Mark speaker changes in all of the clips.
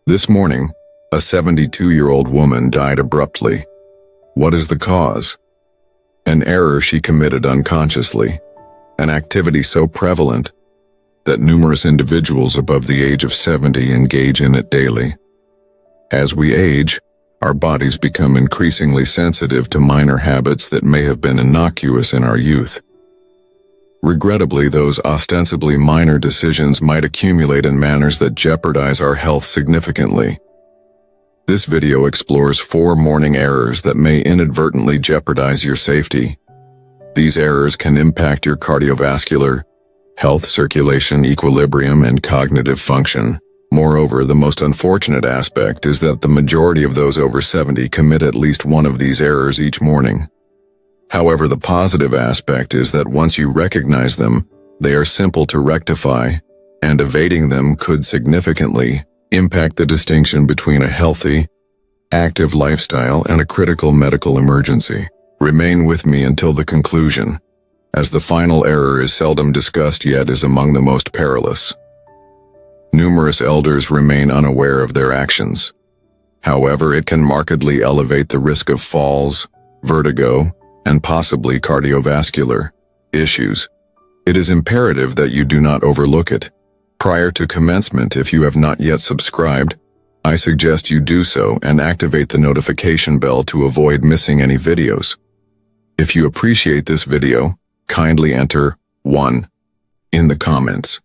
Speaker 1: This morning, a 72-year-old woman died abruptly. What is the cause? An error she committed unconsciously, an activity so prevalent that numerous individuals above the age of 70 engage in it daily. As we age, our bodies become increasingly sensitive to minor habits that may have been innocuous in our youth. Regrettably, those ostensibly minor decisions might accumulate in manners that jeopardize our health significantly. This video explores 4 morning errors that may inadvertently jeopardize your safety. These errors can impact your cardiovascular health, circulation, equilibrium, and cognitive function. Moreover, the most unfortunate aspect is that the majority of those over 70 commit at least one of these errors each morning. However, the positive aspect is that once you recognize them, they are simple to rectify, and evading them could significantly impact the distinction between a healthy, active lifestyle and a critical medical emergency. Remain with me until the conclusion, as the final error is seldom discussed yet is among the most perilous. Numerous elders remain unaware of their actions. However, it can markedly elevate the risk of falls, vertigo, and possibly cardiovascular issues. It is imperative that you do not overlook it. Prior to commencement, if you have not yet subscribed, I suggest you do so and activate the notification bell to avoid missing any videos. If you appreciate this video, kindly enter 1 in the comments.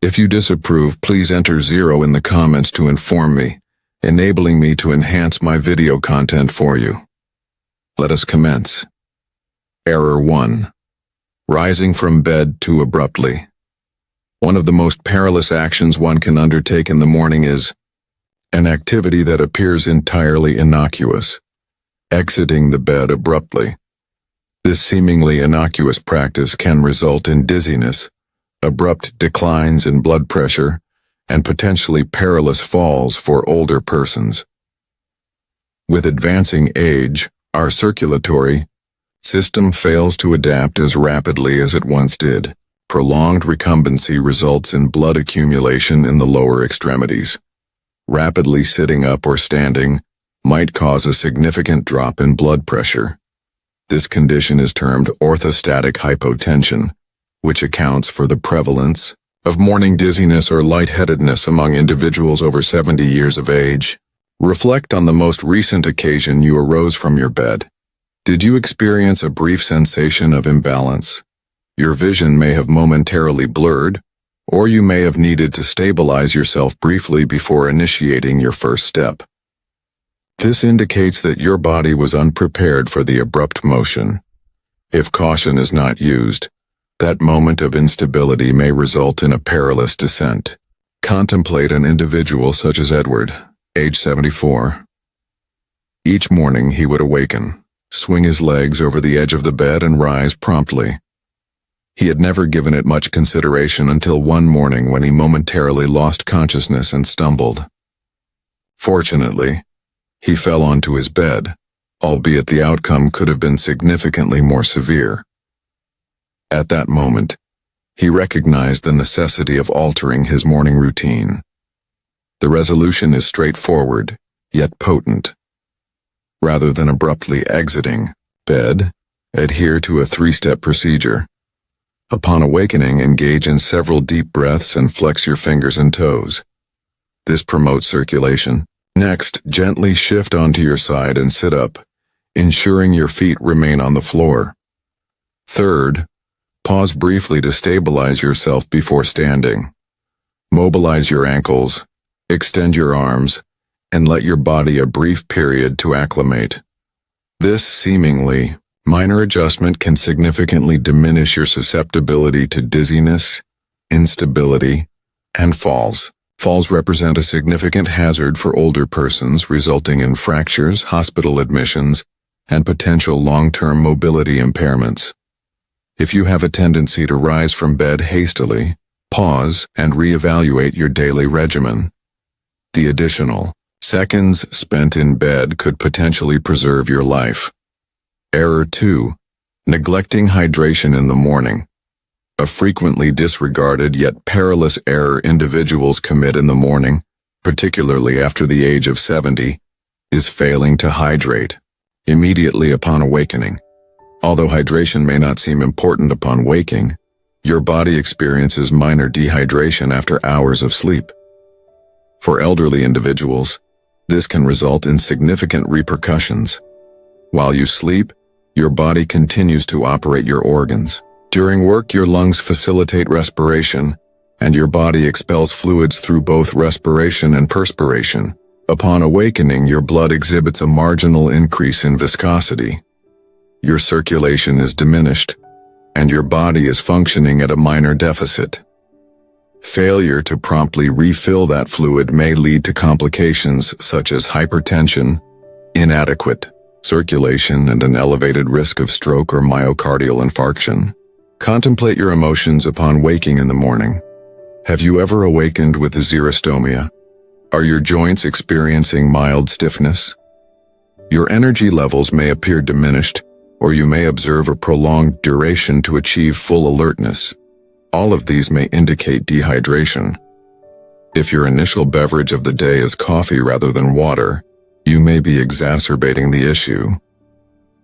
Speaker 1: If you disapprove, please enter 0 in the comments to inform me, enabling me to enhance my video content for you. Let us commence. Error 1. Rising from bed too abruptly. One of the most perilous actions one can undertake in the morning is an activity that appears entirely innocuous, exiting the bed abruptly. This seemingly innocuous practice can result in dizziness, abrupt declines in blood pressure, and potentially perilous falls for older persons. With advancing age, our circulatory system fails to adapt as rapidly as it once did. Prolonged recumbency results in blood accumulation in the lower extremities. Rapidly sitting up or standing might cause a significant drop in blood pressure. This condition is termed orthostatic hypotension, which accounts for the prevalence of morning dizziness or lightheadedness among individuals over 70 years of age. Reflect on the most recent occasion you arose from your bed. Did you experience a brief sensation of imbalance? Your vision may have momentarily blurred, or you may have needed to stabilize yourself briefly before initiating your first step. This indicates that your body was unprepared for the abrupt motion. If caution is not used, that moment of instability may result in a perilous descent. Contemplate an individual such as Edward, age 74. Each morning he would awaken, swing his legs over the edge of the bed and rise promptly. He had never given it much consideration until one morning when he momentarily lost consciousness and stumbled. Fortunately, he fell onto his bed, albeit the outcome could have been significantly more severe. At that moment, he recognized the necessity of altering his morning routine. The resolution is straightforward, yet potent. Rather than abruptly exiting bed, adhere to a 3-step procedure. Upon awakening, engage in several deep breaths and flex your fingers and toes. This promotes circulation. Next, gently shift onto your side and sit up, ensuring your feet remain on the floor. Third, pause briefly to stabilize yourself before standing. Mobilize your ankles, extend your arms, and let your body a brief period to acclimate. This seemingly minor adjustment can significantly diminish your susceptibility to dizziness, instability, and falls. Falls represent a significant hazard for older persons, resulting in fractures, hospital admissions, and potential long-term mobility impairments. If you have a tendency to rise from bed hastily, pause and reevaluate your daily regimen. The additional seconds spent in bed could potentially preserve your life. Error 2. Neglecting hydration in the morning. A frequently disregarded yet perilous error individuals commit in the morning, particularly after the age of 70, is failing to hydrate immediately upon awakening. Although hydration may not seem important upon waking, your body experiences minor dehydration after hours of sleep. For elderly individuals, this can result in significant repercussions. While you sleep, your body continues to operate your organs. During work, your lungs facilitate respiration, and your body expels fluids through both respiration and perspiration. Upon awakening, your blood exhibits a marginal increase in viscosity. Your circulation is diminished, and your body is functioning at a minor deficit. Failure to promptly refill that fluid may lead to complications such as hypertension, inadequate circulation, and an elevated risk of stroke or myocardial infarction. Contemplate your emotions upon waking in the morning. Have you ever awakened with xerostomia? Are your joints experiencing mild stiffness? Your energy levels may appear diminished, or you may observe a prolonged duration to achieve full alertness. All of these may indicate dehydration. If your initial beverage of the day is coffee rather than water, you may be exacerbating the issue.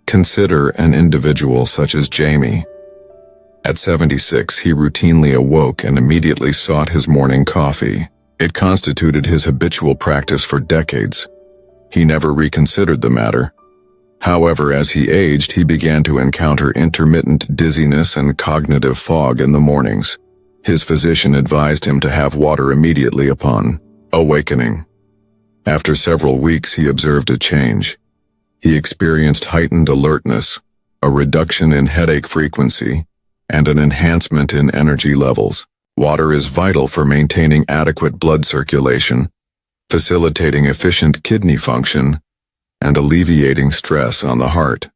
Speaker 1: Consider an individual such as Jamie. At 76, he routinely awoke and immediately sought his morning coffee. It constituted his habitual practice for decades. He never reconsidered the matter. However, as he aged, he began to encounter intermittent dizziness and cognitive fog in the mornings. His physician advised him to have water immediately upon awakening. After several weeks, he observed a change. He experienced heightened alertness, a reduction in headache frequency, and an enhancement in energy levels. Water is vital for maintaining adequate blood circulation, facilitating efficient kidney function, and alleviating stress on the heart.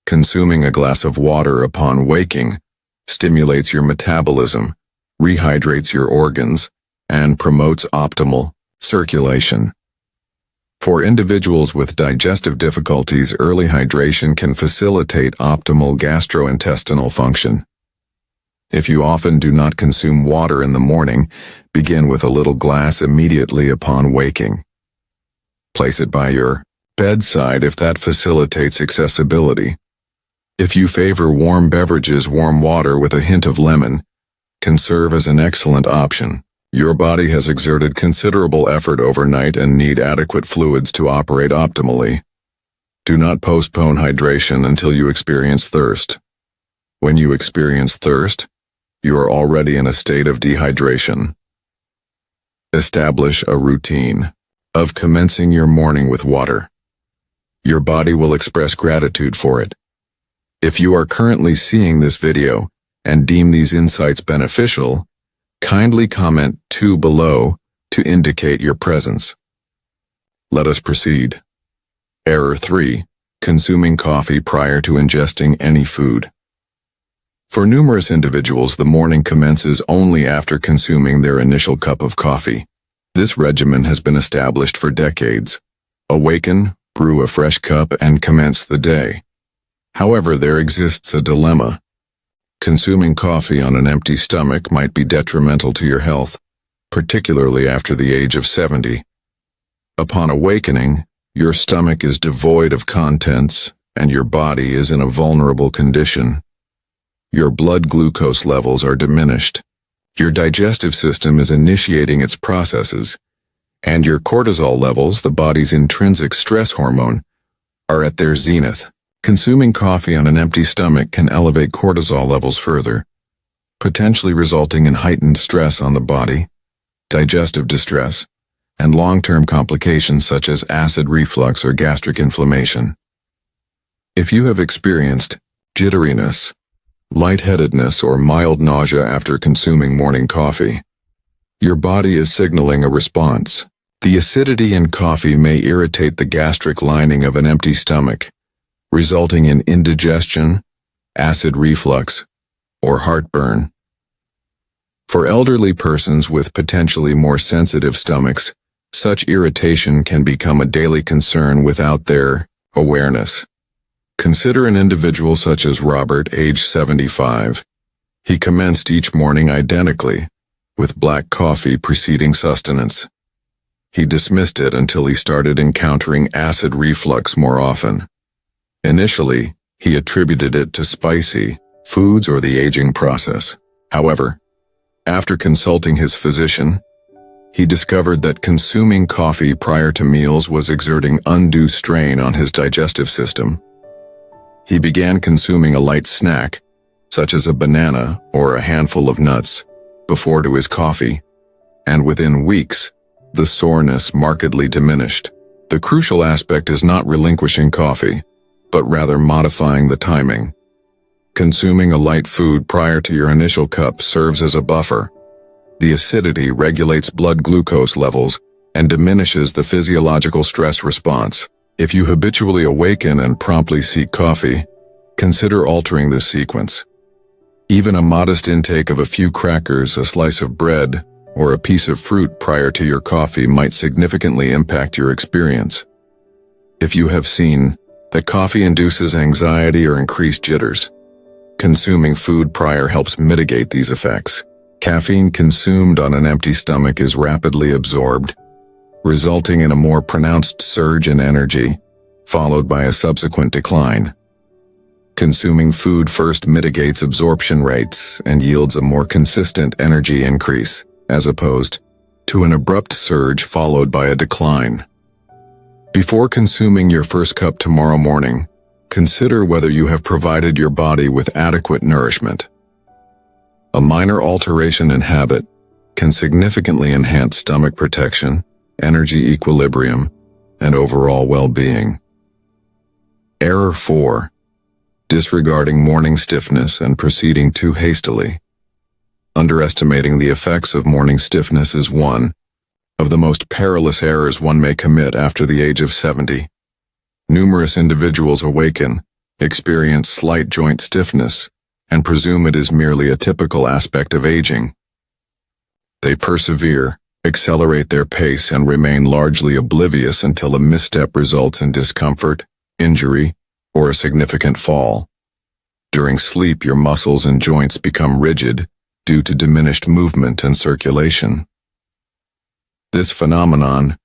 Speaker 1: Consuming a glass of water upon waking stimulates your metabolism, rehydrates your organs, and promotes optimal circulation. For individuals with digestive difficulties, early hydration can facilitate optimal gastrointestinal function. If you often do not consume water in the morning, begin with a little glass immediately upon waking. Place it by your bedside if that facilitates accessibility. If you favor warm beverages, warm water with a hint of lemon can serve as an excellent option. Your body has exerted considerable effort overnight and need adequate fluids to operate optimally. Do not postpone hydration until you experience thirst. When you experience thirst, you are already in a state of dehydration. Establish a routine of commencing your morning with water. Your body will express gratitude for it. If you are currently seeing this video and deem these insights beneficial, kindly comment 2 below to indicate your presence. Let us proceed. Error 3. Consuming coffee prior to ingesting any food. For numerous individuals, the morning commences only after consuming their initial cup of coffee. This regimen has been established for decades. Awaken, brew a fresh cup, and commence the day. However, there exists a dilemma. Consuming coffee on an empty stomach might be detrimental to your health, particularly after the age of 70. Upon awakening, your stomach is devoid of contents, and your body is in a vulnerable condition. Your blood glucose levels are diminished. Your digestive system is initiating its processes, and your cortisol levels, the body's intrinsic stress hormone, are at their zenith. Consuming coffee on an empty stomach can elevate cortisol levels further, potentially resulting in heightened stress on the body, digestive distress, and long-term complications such as acid reflux or gastric inflammation. If you have experienced jitteriness, lightheadedness, or mild nausea after consuming morning coffee, your body is signaling a response. The acidity in coffee may irritate the gastric lining of an empty stomach, resulting in indigestion, acid reflux, or heartburn. For elderly persons with potentially more sensitive stomachs, such irritation can become a daily concern without their awareness. Consider an individual such as Robert, age 75. He commenced each morning identically, with black coffee preceding sustenance. He dismissed it until he started encountering acid reflux more often. Initially, he attributed it to spicy foods or the aging process. However, after consulting his physician, he discovered that consuming coffee prior to meals was exerting undue strain on his digestive system. He began consuming a light snack, such as a banana or a handful of nuts, before to his coffee, and within weeks, the soreness markedly diminished. The crucial aspect is not relinquishing coffee, but rather modifying the timing. Consuming a light food prior to your initial cup serves as a buffer. The acidity regulates blood glucose levels and diminishes the physiological stress response. If you habitually awaken and promptly seek coffee, consider altering this sequence. Even a modest intake of a few crackers, a slice of bread, or a piece of fruit prior to your coffee might significantly impact your experience. If you have seen that coffee induces anxiety or increased jitters, consuming food prior helps mitigate these effects. Caffeine consumed on an empty stomach is rapidly absorbed, resulting in a more pronounced surge in energy, followed by a subsequent decline. Consuming food first mitigates absorption rates and yields a more consistent energy increase, as opposed to an abrupt surge followed by a decline. Before consuming your first cup tomorrow morning, consider whether you have provided your body with adequate nourishment. A minor alteration in habit can significantly enhance stomach protection, energy equilibrium, and overall well-being. Error 4. Disregarding morning stiffness and proceeding too hastily. Underestimating the effects of morning stiffness is one of the most perilous errors one may commit after the age of 70. Numerous individuals awaken, experience slight joint stiffness, and presume it is merely a typical aspect of aging. They persevere, accelerate their pace, and remain largely oblivious until a misstep results in discomfort, injury, or a significant fall. During sleep, your muscles and joints become rigid due to diminished movement and circulation. This phenomenon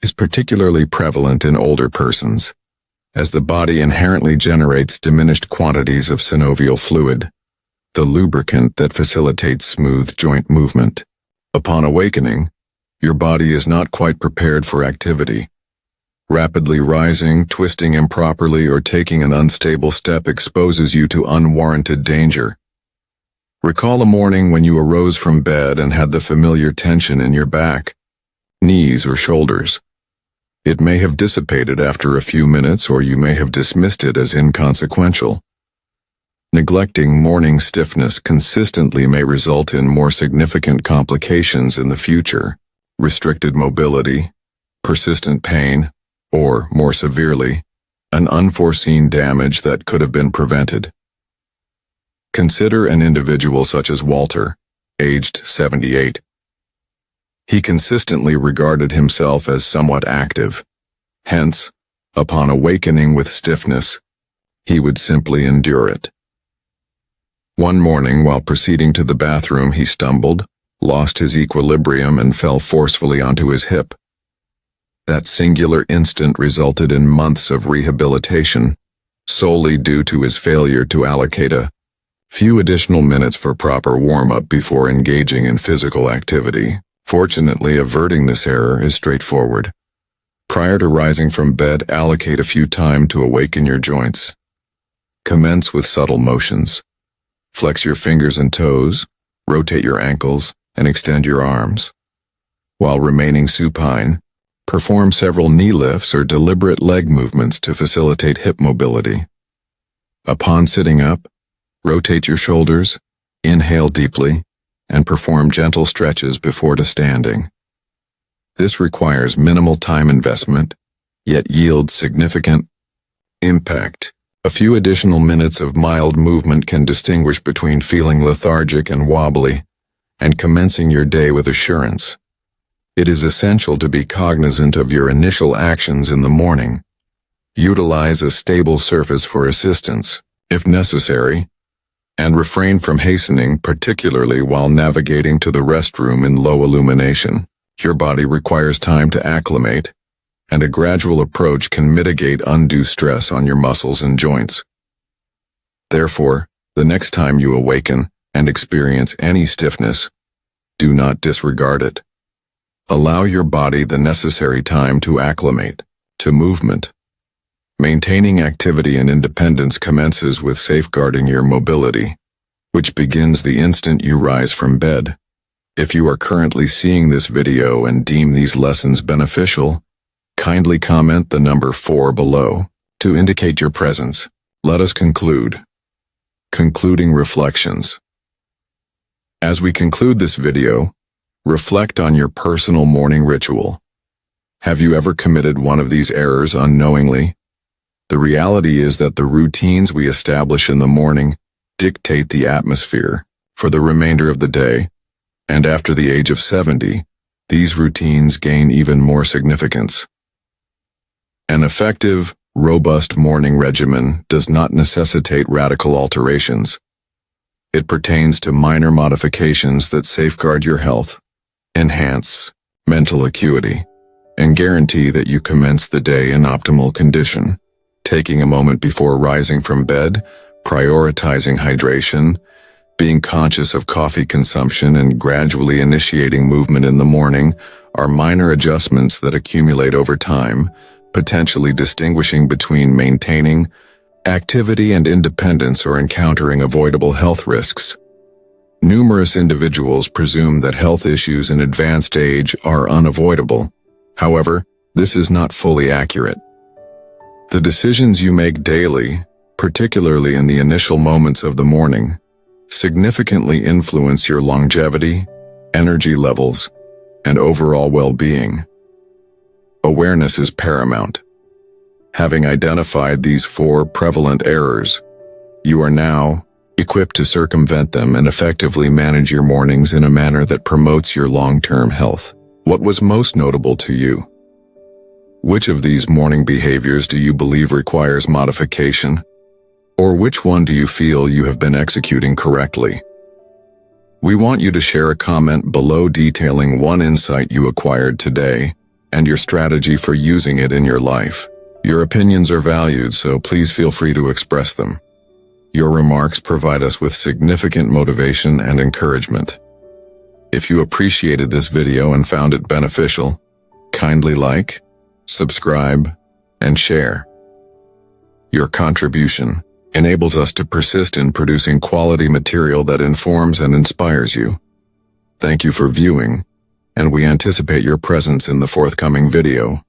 Speaker 1: is particularly prevalent in older persons, as the body inherently generates diminished quantities of synovial fluid, the lubricant that facilitates smooth joint movement. Upon awakening, your body is not quite prepared for activity. Rapidly rising, twisting improperly, or taking an unstable step exposes you to unwarranted danger. Recall a morning when you arose from bed and had the familiar tension in your back, knees, or shoulders. It may have dissipated after a few minutes, or you may have dismissed it as inconsequential. Neglecting morning stiffness consistently may result in more significant complications in the future: restricted mobility, persistent pain, or, more severely, an unforeseen damage that could have been prevented. Consider an individual such as Walter, aged 78. He consistently regarded himself as somewhat active. Hence, upon awakening with stiffness, he would simply endure it. One morning, while proceeding to the bathroom, he stumbled, lost his equilibrium, and fell forcefully onto his hip. That singular instant resulted in months of rehabilitation, solely due to his failure to allocate a few additional minutes for proper warm-up before engaging in physical activity. Fortunately, averting this error is straightforward. Prior to rising from bed, allocate a few time to awaken your joints. Commence with subtle motions. Flex your fingers and toes, rotate your ankles, and extend your arms. While remaining supine, perform several knee lifts or deliberate leg movements to facilitate hip mobility. Upon sitting up, rotate your shoulders, inhale deeply, and perform gentle stretches before to standing. This requires minimal time investment, yet yields significant impact. A few additional minutes of mild movement can distinguish between feeling lethargic and wobbly and commencing your day with assurance. It is essential to be cognizant of your initial actions in the morning. Utilize a stable surface for assistance, if necessary, and refrain from hastening, particularly while navigating to the restroom in low illumination. Your body requires time to acclimate, and a gradual approach can mitigate undue stress on your muscles and joints. Therefore, the next time you awaken and experience any stiffness, do not disregard it. Allow your body the necessary time to acclimate to movement. Maintaining activity and independence commences with safeguarding your mobility, which begins the instant you rise from bed. If you are currently seeing this video and deem these lessons beneficial, kindly comment the number 4 below to indicate your presence. Let us conclude. Concluding reflections. As we conclude this video, reflect on your personal morning ritual. Have you ever committed one of these errors unknowingly? The reality is that the routines we establish in the morning dictate the atmosphere for the remainder of the day, and after the age of 70, these routines gain even more significance. An effective, robust morning regimen does not necessitate radical alterations. It pertains to minor modifications that safeguard your health, enhance mental acuity, and guarantee that you commence the day in optimal condition. Taking a moment before rising from bed, prioritizing hydration, being conscious of coffee consumption, and gradually initiating movement in the morning are minor adjustments that accumulate over time, potentially distinguishing between maintaining activity and independence or encountering avoidable health risks. Numerous individuals presume that health issues in advanced age are unavoidable. However, this is not fully accurate. The decisions you make daily, particularly in the initial moments of the morning, significantly influence your longevity, energy levels, and overall well-being. Awareness is paramount. Having identified these 4 prevalent errors, you are now equipped to circumvent them and effectively manage your mornings in a manner that promotes your long-term health. What was most notable to you? Which of these morning behaviors do you believe requires modification? Or which one do you feel you have been executing correctly? We want you to share a comment below detailing one insight you acquired today and your strategy for using it in your life. Your opinions are valued, so please feel free to express them. Your remarks provide us with significant motivation and encouragement. If you appreciated this video and found it beneficial, kindly like, subscribe, and share. Your contribution enables us to persist in producing quality material that informs and inspires you. Thank you for viewing, and we anticipate your presence in the forthcoming video.